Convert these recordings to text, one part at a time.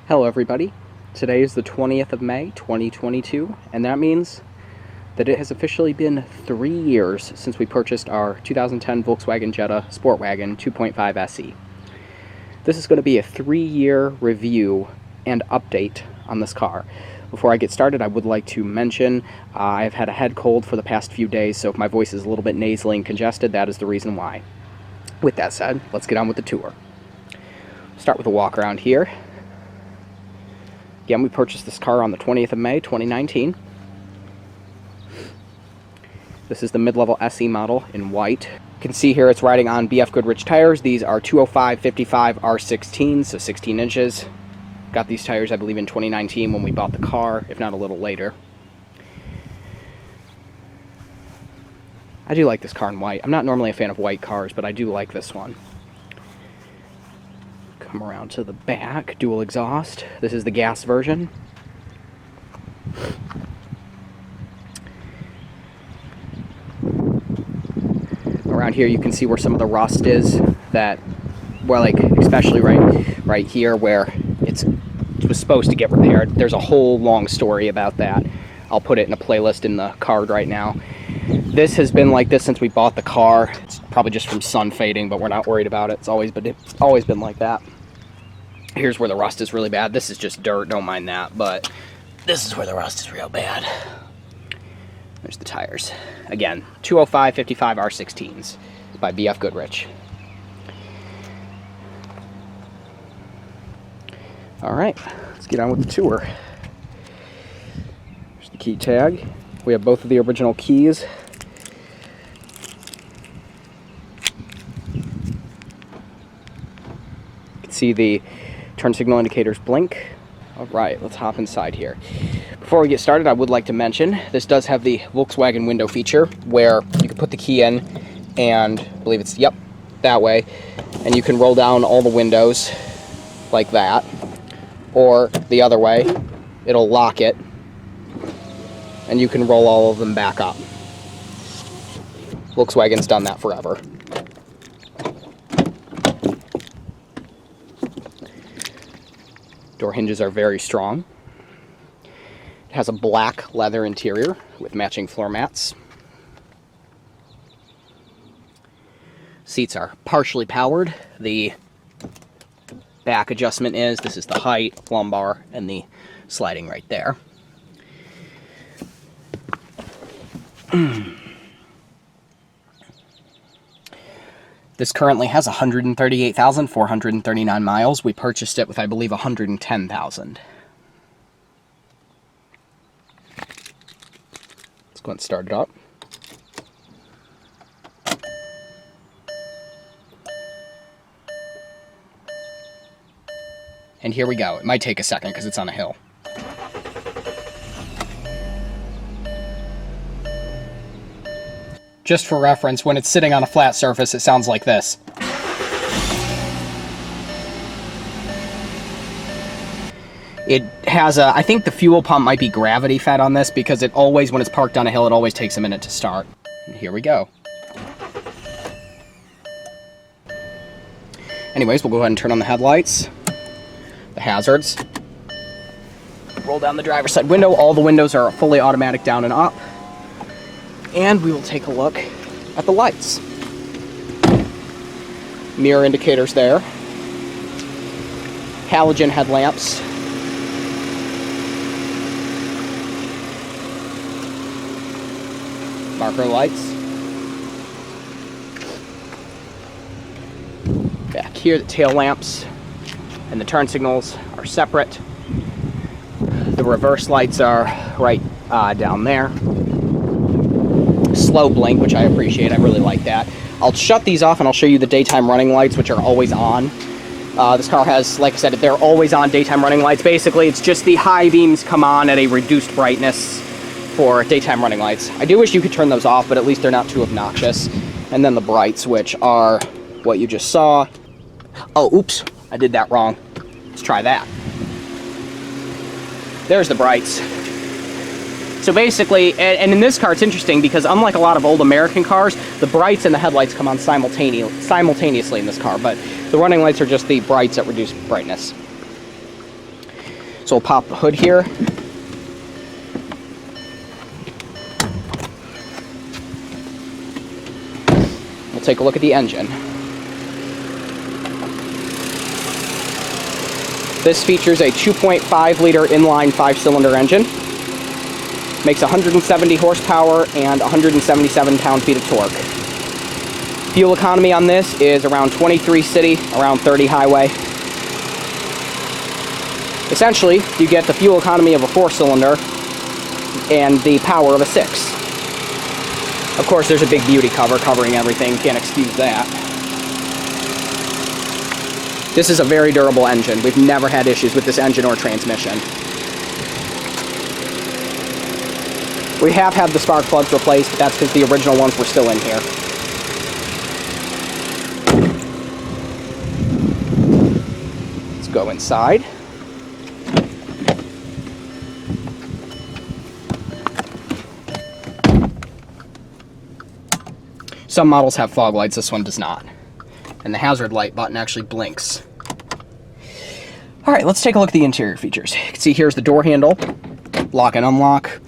Hello everybody, today is the 20th of May 2022 and that means that it has officially been 3 years since we purchased our 2010 Volkswagen Jetta SportWagen 2.5 SE. This is going to be a 3-year review and update on this car. Before I get started, I would like to mention I've had a head cold for the past few days, so if my voice is a little bit nasally and congested, that is the reason why. With that said, let's get on with the tour. Start with a walk around here. Again, we purchased this car on the 20th of May, 2019. This is the mid-level SE model in white. You can see here it's riding on BF Goodrich tires. These are 205/55 R16, so 16 inches. Got these tires, I believe, in 2019 when we bought the car, if not a little later. I do like this car in white. I'm not normally a fan of white cars, but I do like this one. Come around to the back, dual exhaust. This is the gas version. Around here you can see where some of the rust is, that, well, like especially right here where it was supposed to get repaired. There's a whole long story about that. I'll put it in a playlist in the card right now. This has been like this since we bought the car. It's probably just from sun fading, but we're not worried about it. It's always been like that. Here's where the rust is really bad. This is just dirt, don't mind that, but this is where the rust is real bad. There's the tires. Again, 205/55 R16s by BF Goodrich. All right, let's get on with the tour. There's the key tag. We have both of the original keys. You can see the turn signal indicators blink. All right, let's hop inside here. Before we get started, I would like to mention this does have the Volkswagen window feature where you can put the key in and I believe it's, yep, that way. And you can roll down all the windows like that. Or the other way, it'll lock it and you can roll all of them back up. Volkswagen's done that forever. Door hinges are very strong. It has a black leather interior with matching floor mats. Seats are partially powered. The back adjustment is, this is the height, lumbar, and the sliding right there. This currently has 138,439 miles. We purchased it with, I believe, 110,000. Let's go and start it up. And here we go. It might take a second because it's on a hill. Just for reference, when it's sitting on a flat surface, it sounds like this. It has a, I think the fuel pump might be gravity fed on this because it always, when it's parked on a hill, it always takes a minute to start. And here we go. Anyways, we'll go ahead and turn on the headlights, the hazards. Roll down the driver's side window. All the windows are fully automatic down and up. And we will take a look at the lights. Mirror indicators there. Halogen headlamps. Marker lights. Back here, the tail lamps and the turn signals are separate. The reverse lights are right down there. Slow blink, which I appreciate. I really like that. I'll shut these off and I'll show you the daytime running lights, which are always on. This car has, like I said, they're always on daytime running lights. Basically, it's just the high beams come on at a reduced brightness for daytime running lights. I do wish you could turn those off, but at least they're not too obnoxious. And then the brights, which are what you just saw. Oh, oops, I did that wrong. Let's try that. There's the brights. So basically, and in this car it's interesting because unlike a lot of old American cars, the brights and the headlights come on simultaneously in this car, but the running lights are just the brights at reduced brightness. So we'll pop the hood here. We'll take a look at the engine. This features a 2.5 liter inline 5-cylinder engine. Makes 170 horsepower and 177 pound-feet of torque. Fuel economy on this is around 23 city, around 30 highway. Essentially, you get the fuel economy of a 4-cylinder and the power of a 6. Of course, there's a big beauty cover covering everything. Can't excuse that. This is a very durable engine. We've never had issues with this engine or transmission. We have had the spark plugs replaced, but that's because the original ones were still in here. Let's go inside. Some models have fog lights, this one does not. And the hazard light button actually blinks. All right, let's take a look at the interior features. You can see here's the door handle, lock and unlock.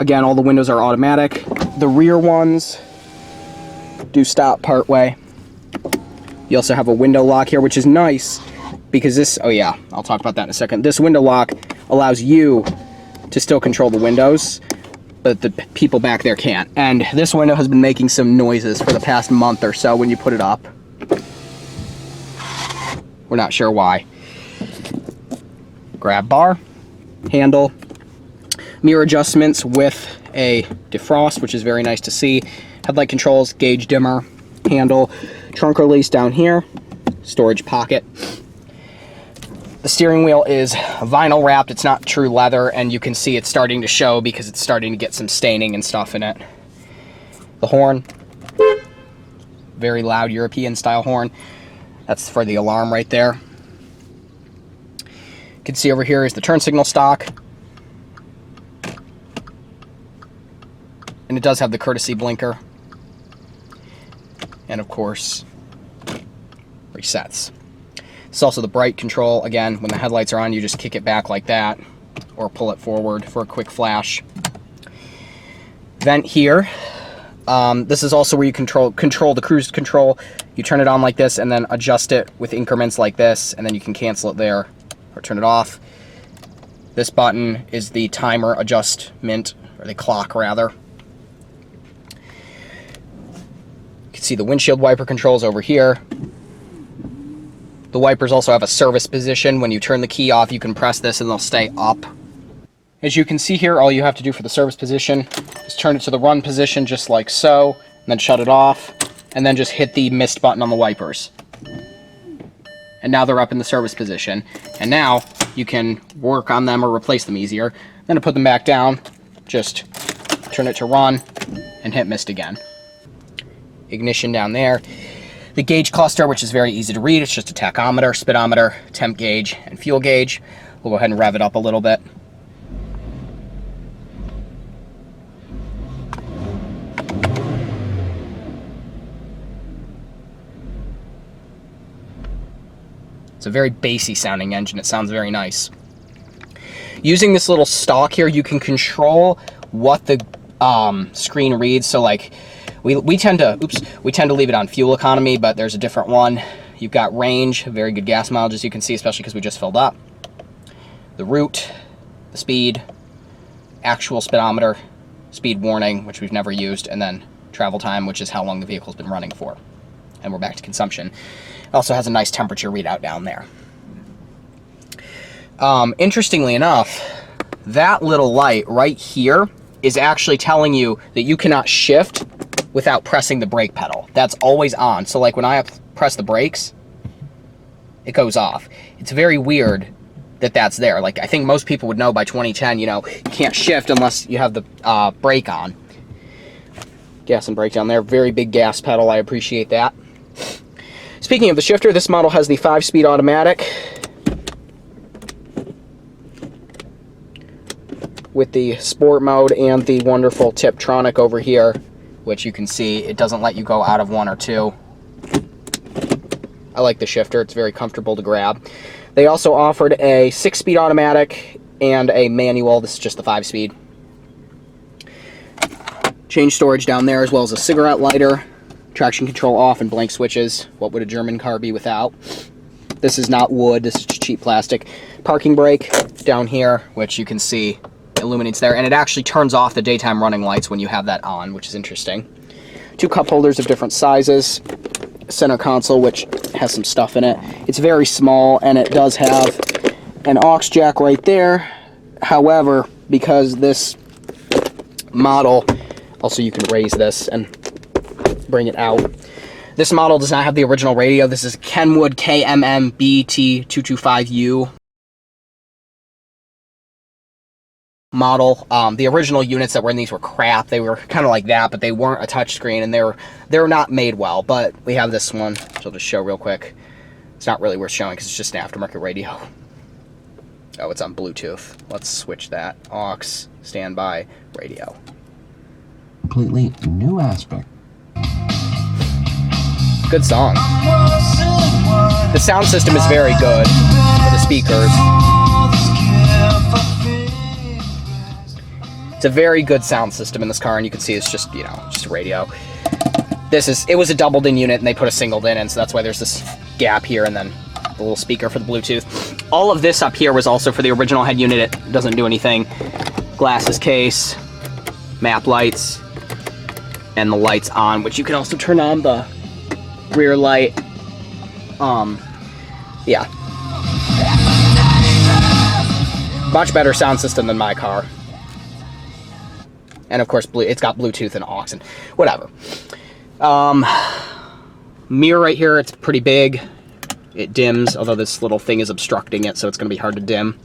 Again, all the windows are automatic. The rear ones do stop part way. You also have a window lock here, which is nice because this, oh yeah, I'll talk about that in a second. This window lock allows you to still control the windows, but the people back there can't. And this window has been making some noises for the past month or so when you put it up. We're not sure why. Grab bar, handle, mirror adjustments with a defrost, which is very nice to see. Headlight controls, gauge dimmer, handle, trunk release down here, storage pocket. The steering wheel is vinyl wrapped, it's not true leather, and you can see it's starting to show because it's starting to get some staining and stuff in it. The horn, very loud European style horn. That's for the alarm right there. You can see over here is the turn signal stock. And it does have the courtesy blinker. And of course, resets. It's also the bright control. Again, when the headlights are on, you just kick it back like that or pull it forward for a quick flash. Vent here. This is also where you control the cruise control. You turn it on like this and then adjust it with increments like this, and then you can cancel it there or turn it off. This button is the timer adjustment, or the clock rather. You can see the windshield wiper controls over here. The wipers also have a service position. When you turn the key off, you can press this and they'll stay up. As you can see here, all you have to do for the service position is turn it to the run position just like so, and then shut it off, and then just hit the mist button on the wipers. And now they're up in the service position. And now you can work on them or replace them easier. Then to put them back down, just turn it to run and hit mist again. Ignition down there. The gauge cluster, which is very easy to read, it's just a tachometer, speedometer, temp gauge, and fuel gauge. We'll go ahead and rev it up a little bit. It's a very bassy sounding engine. It sounds very nice. Using this little stalk here, you can control what the screen reads. So like we tend to leave it on fuel economy, but there's a different one. You've got range, very good gas mileage as you can see, especially because we just filled up. The route, the speed, actual speedometer, speed warning, which we've never used, and then travel time, which is how long the vehicle's been running for. And we're back to consumption. It also has a nice temperature readout down there. Interestingly enough, that little light right here is actually telling you that you cannot shift without pressing the brake pedal. That's always on. So like when I press the brakes, it goes off. It's very weird that that's there. Like I think most people would know by 2010, you know, you can't shift unless you have the brake on. Gas and brake down there. Very big gas pedal. I appreciate that. Speaking of the shifter, this model has the 5-speed automatic with the sport mode and the wonderful Tiptronic over here, which you can see it doesn't let you go out of 1 or 2. I like the shifter. It's very comfortable to grab. They also offered a 6-speed automatic and a manual. This is just the 5-speed. Change storage down there, as well as a cigarette lighter, traction control off, and blank switches. What would a German car be without? This is not wood, this is cheap plastic. Parking brake down here, which you can see illuminates there, and it actually turns off the daytime running lights when you have that on, which is interesting. 2 cup holders of different sizes. Center console, which has some stuff in it. It's very small, and it does have an aux jack right there. However, because this model, also you can raise this and bring it out. This model does not have the original radio. This is Kenwood KMM-BT225U model. The original units that were in these were crap. They were kind of like that, but they weren't a touchscreen, and they were not made well. But we have this one, which I'll just show real quick. It's not really worth showing because it's just an aftermarket radio. Oh, it's on Bluetooth. Let's switch that. Aux, standby, radio. Completely new aspect. Good song. The sound system is very good for the speakers. It's a very good sound system in this car, and you can see it's just, you know, just a radio. It was a doubled in unit, and they put a singled in, and so that's why there's this gap here, and then the little speaker for the Bluetooth. All of this up here was also for the original head unit. It doesn't do anything. Glasses case, map lights, and the lights on, which you can also turn on the rear light. Yeah. Much better sound system than my car. And of course, it's got Bluetooth and aux and whatever. Mirror right here, it's pretty big. It dims, although this little thing is obstructing it, so it's going to be hard to dim.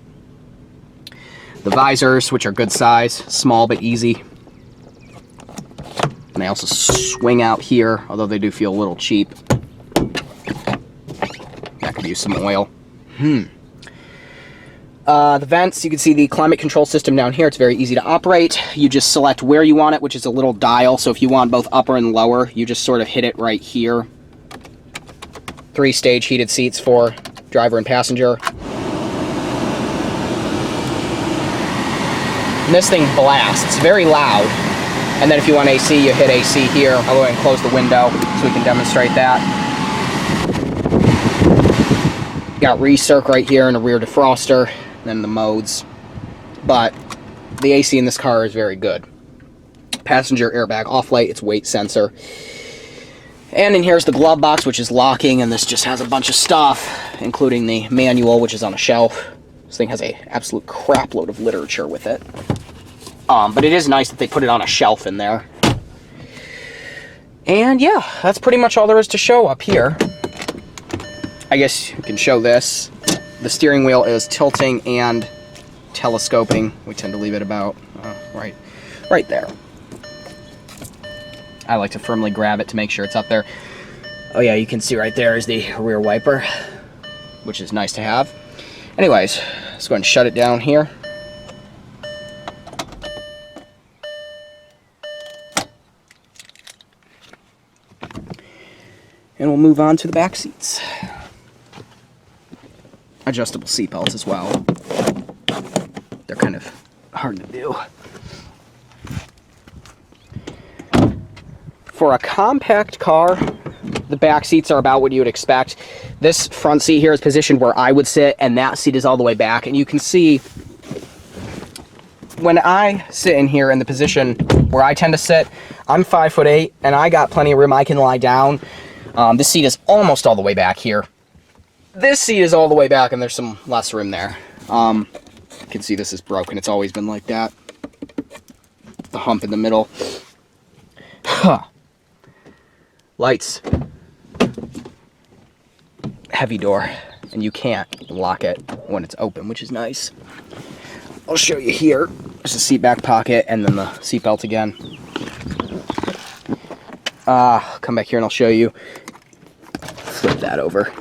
The visors, which are good size, small but easy. And they also swing out here, although they do feel a little cheap. That could use some oil. The vents, you can see the climate control system down here. It's very easy to operate. You just select where you want it, which is a little dial. So if you want both upper and lower, you just sort of hit it right here. 3-stage heated seats for driver and passenger. And this thing blasts. It's very loud. And then if you want AC, you hit AC here. I'll go ahead and close the window so we can demonstrate that. Got recirc right here and a rear defroster, and then the modes. But the AC in this car is very good. Passenger airbag off light, it's weight sensor. And in here's the glove box, which is locking, and this just has a bunch of stuff, including the manual, which is on a shelf. This thing has an absolute crap load of literature with it. But it is nice that they put it on a shelf in there. And yeah, that's pretty much all there is to show up here. I guess you can show this. The steering wheel is tilting and telescoping. We tend to leave it about right there. I like to firmly grab it to make sure it's up there. Oh yeah, you can see right there is the rear wiper, which is nice to have. Anyways, let's go ahead and shut it down here. And we'll move on to the back seats. Adjustable seat belts as well. They're kind of hard to do. For a compact car, the back seats are about what you would expect. This front seat here is positioned where I would sit, and that seat is all the way back. And you can see when I sit in here in the position where I tend to sit, I'm 5'8", and I got plenty of room. I can lie down. This seat is almost all the way back here. This seat is all the way back, and there's some less room there. You can see this is broken. It's always been like that. The hump in the middle. Lights. Heavy door. And you can't lock it when it's open, which is nice. I'll show you here. There's a seat back pocket, and then the seat belt again. Come back here and I'll show you. Flip that over.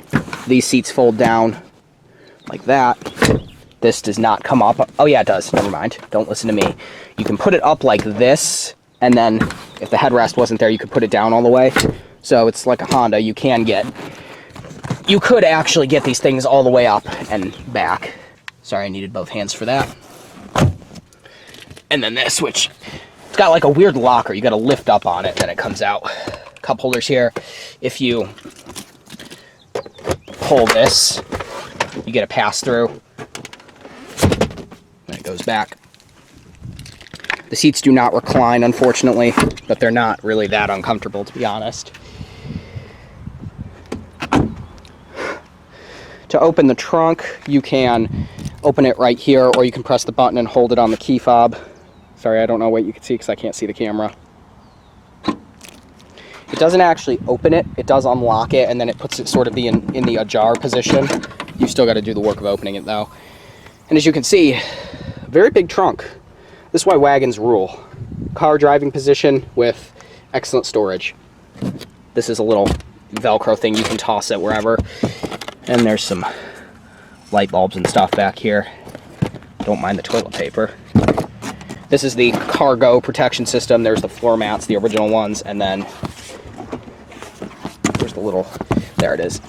These seats fold down like that. This does not come up. Oh yeah, it does. Never mind. Don't listen to me. You can put it up like this, and then if the headrest wasn't there, you could put it down all the way. So it's like a Honda. You can get you could actually get these things all the way up and back. Sorry, I needed both hands for that. And then this, which it's got like a weird locker. You got to lift up on it, then it comes out. Cup holders here. If you pull this, you get a pass through. And it goes back. The seats do not recline, unfortunately, but they're not really that uncomfortable, to be honest. To open the trunk, you can open it right here, or you can press the button and hold it on the key fob. Sorry, I don't know what you can see because I can't see the camera. It doesn't actually open it. It does unlock it, and then it puts it sort of in the ajar position. You still got to do the work of opening it, though. And as you can see, very big trunk. This is why wagons rule. Car driving position with excellent storage. This is a little Velcro thing. You can toss it wherever. And there's some light bulbs and stuff back here. Don't mind the toilet paper. This is the cargo protection system. There's the floor mats, the original ones, and then there's the little, there it is.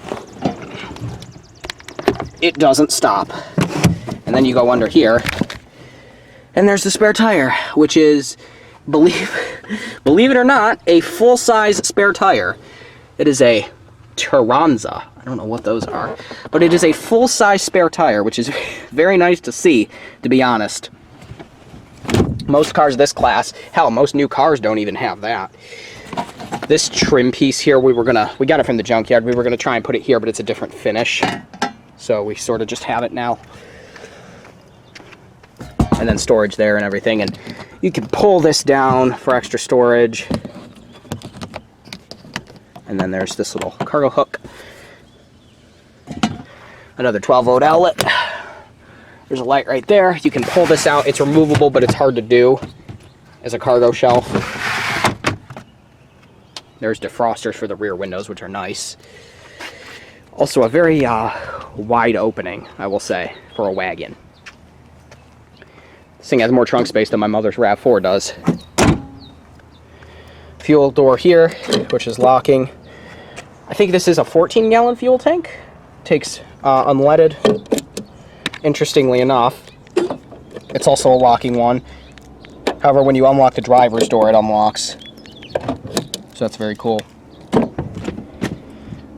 It doesn't stop. And then you go under here, and there's the spare tire, which is, believe it or not, a full-size spare tire. It is a Turanza. I don't know what those are, but it is a full-size spare tire, which is very nice to see, to be honest. Most cars this class, hell, most new cars don't even have that. This trim piece here, we got it from the junkyard. We were gonna try and put it here, but it's a different finish, so we sort of just have it now. And then storage there and everything, and you can pull this down for extra storage. And then there's this little cargo hook. Another 12-volt outlet. There's a light right there. You can pull this out. It's removable, but it's hard to do as a cargo shelf. There's defrosters for the rear windows, which are nice. Also a very wide opening, I will say, for a wagon. This thing has more trunk space than my mother's RAV4 does. Fuel door here, which is locking. I think this is a 14-gallon fuel tank. Takes unleaded. Interestingly enough, it's also a locking one. However, when you unlock the driver's door, it unlocks. So that's very cool.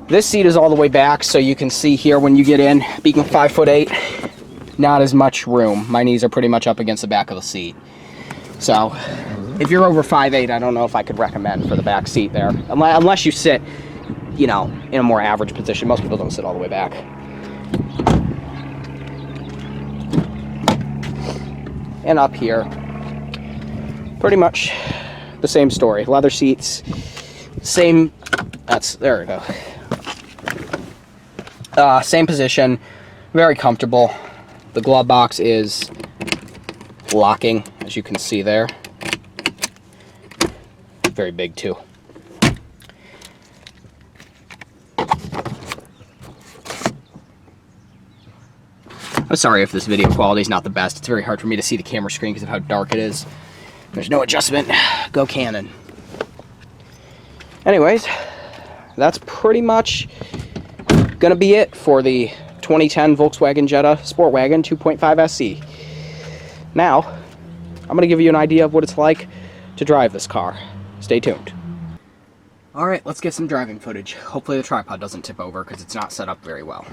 This seat is all the way back, so you can see here when you get in, being 5'8", not as much room. My knees are pretty much up against the back of the seat. So if you're over 5'8", I don't know if I could recommend for the back seat there. Unless you sit, you know, in a more average position. Most people don't sit all the way back. And up here, pretty much the same story. Leather seats, same, there we go. Same position, very comfortable. The glove box is locking, as you can see there. Very big too. I'm sorry if this video quality is not the best. It's very hard for me to see the camera screen because of how dark it is. There's no adjustment. Go Canon. Anyways, that's pretty much gonna be it for the 2010 Volkswagen Jetta SportWagen 2.5 SE. Now, I'm gonna give you an idea of what it's like to drive this car. Stay tuned. All right, let's get some driving footage. Hopefully the tripod doesn't tip over because it's not set up very well.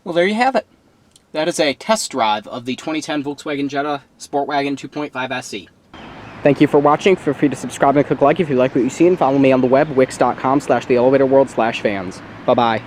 Well, there you have it. That is a test drive of the 2010 Volkswagen Jetta SportWagen 2.5 SE. Thank you for watching. Feel free to subscribe and click like if you like what you see, and follow me on the web, wix.com/theelevatorworld/fans. Bye-bye.